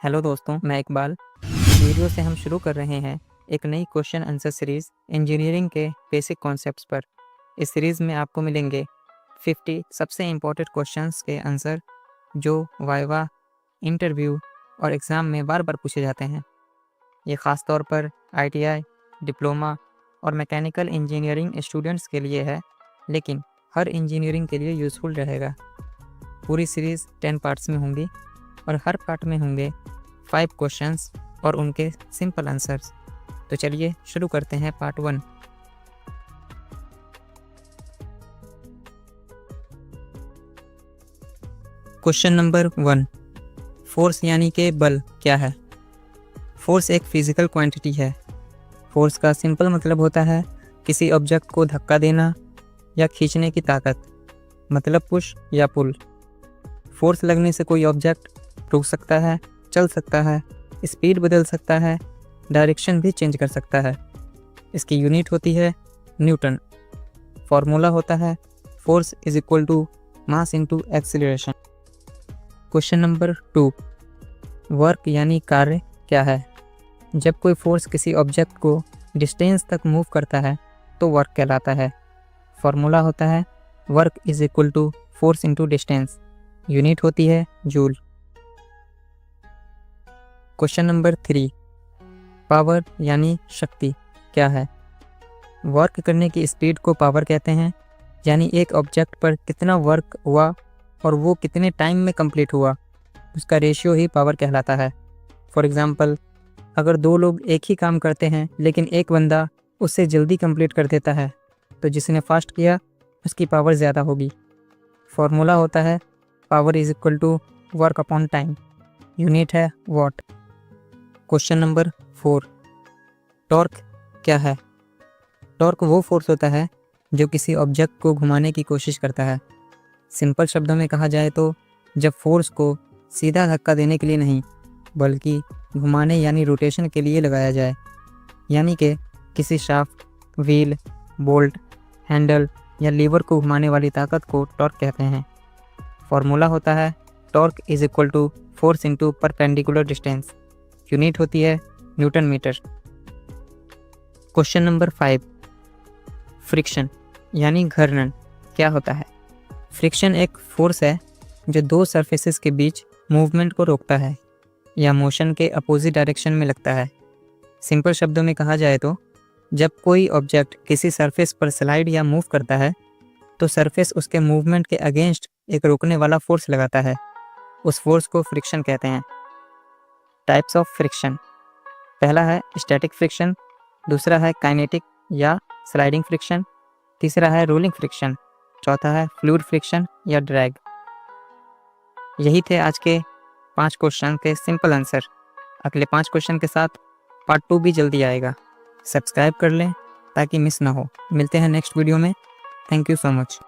Hello दोस्तों, मैं Iqbal. Video से हम शुरू कर रहे हैं एक नई क्वेश्चन आंसर सीरीज़ इंजीनियरिंग के बेसिक कॉन्सेप्ट्स पर। इस सीरीज़ में आपको मिलेंगे 50 सबसे इम्पोर्टेंट क्वेश्चंस के आंसर जो वाइवा, इंटरव्यू और एग्ज़ाम में बार बार पूछे जाते हैं। ये ख़ास तौर पर ITI, डिप्लोमा और मैकेनिकल इंजीनियरिंग स्टूडेंट्स के लिए है, लेकिन हर इंजीनियरिंग के लिए यूज़फुल रहेगा। पूरी सीरीज़ 10 पार्ट्स में होंगी और हर पार्ट में होंगे 5 क्वेश्चंस और उनके सिंपल आंसर्स। तो चलिए शुरू करते हैं पार्ट 1। क्वेश्चन नंबर 1, फोर्स यानी कि बल क्या है? फोर्स एक फिजिकल क्वांटिटी है। फोर्स का सिंपल मतलब होता है किसी ऑब्जेक्ट को धक्का देना या खींचने की ताकत, मतलब पुश या पुल। फोर्स लगने से कोई ऑब्जेक्ट रुक सकता है, चल सकता है, स्पीड बदल सकता है, डायरेक्शन भी चेंज कर सकता है। इसकी यूनिट होती है न्यूटन। फॉर्मूला होता है force is equal to mass into acceleration. Question number 2, work यानी कार्य क्या है? जब कोई फोर्स किसी ऑब्जेक्ट को डिस्टेंस तक मूव करता है तो वर्क कहलाता है। फॉर्मूला होता है work is equal to force into distance. Unit होती है जूल। क्वेश्चन नंबर 3, पावर यानी शक्ति क्या है? वर्क करने की स्पीड को पावर कहते हैं, यानी एक ऑब्जेक्ट पर कितना वर्क हुआ और वो कितने टाइम में कंप्लीट हुआ, उसका रेशियो ही पावर कहलाता है। फॉर एग्जांपल, अगर 2 लोग एक ही काम करते हैं लेकिन एक बंदा उससे जल्दी कंप्लीट कर देता है तो जिसने फास्ट किया उसकी पावर ज़्यादा होगी। फॉर्मूला होता है power is equal to work upon time. Unit है वॉट। क्वेश्चन नंबर 4, टॉर्क क्या है? टॉर्क वो फोर्स होता है जो किसी ऑब्जेक्ट को घुमाने की कोशिश करता है। सिंपल शब्दों में कहा जाए तो जब फोर्स को सीधा धक्का देने के लिए नहीं बल्कि घुमाने यानी रोटेशन के लिए लगाया जाए, यानी कि किसी शाफ्ट, व्हील, बोल्ट, हैंडल या लीवर को घुमाने वाली ताकत को टॉर्क कहते हैं। फॉर्मूला होता है torque is equal to force into perpendicular distance. Unit होती है newton metre. Question number 5, friction यानी घर्षण क्या होता है? फ्रिक्शन एक फोर्स है जो 2 सरफेसेस के बीच मूवमेंट को रोकता है या मोशन के अपोजिट डायरेक्शन में लगता है। सिंपल शब्दों में कहा जाए तो जब कोई ऑब्जेक्ट किसी सरफेस पर स्लाइड या मूव करता है तो सरफेस उसके मूवमेंट के अगेंस्ट एक रोकने वाला फोर्स लगाता है। उस फोर्स को फ्रिक्शन कहते हैं। टाइप्स ऑफ फ्रिक्शन, पहला है स्टैटिक फ्रिक्शन, दूसरा है काइनेटिक या स्लाइडिंग फ्रिक्शन, तीसरा है रोलिंग फ्रिक्शन, चौथा है फ्लूइड फ्रिक्शन या ड्रैग। यही थे आज के 5 क्वेश्चन के सिंपल आंसर। अगले 5 क्वेश्चन के साथ पार्ट 2 भी जल्दी आएगा। सब्सक्राइब कर लें ताकि मिस ना हो। मिलते हैं नेक्स्ट वीडियो में। Thank you so much.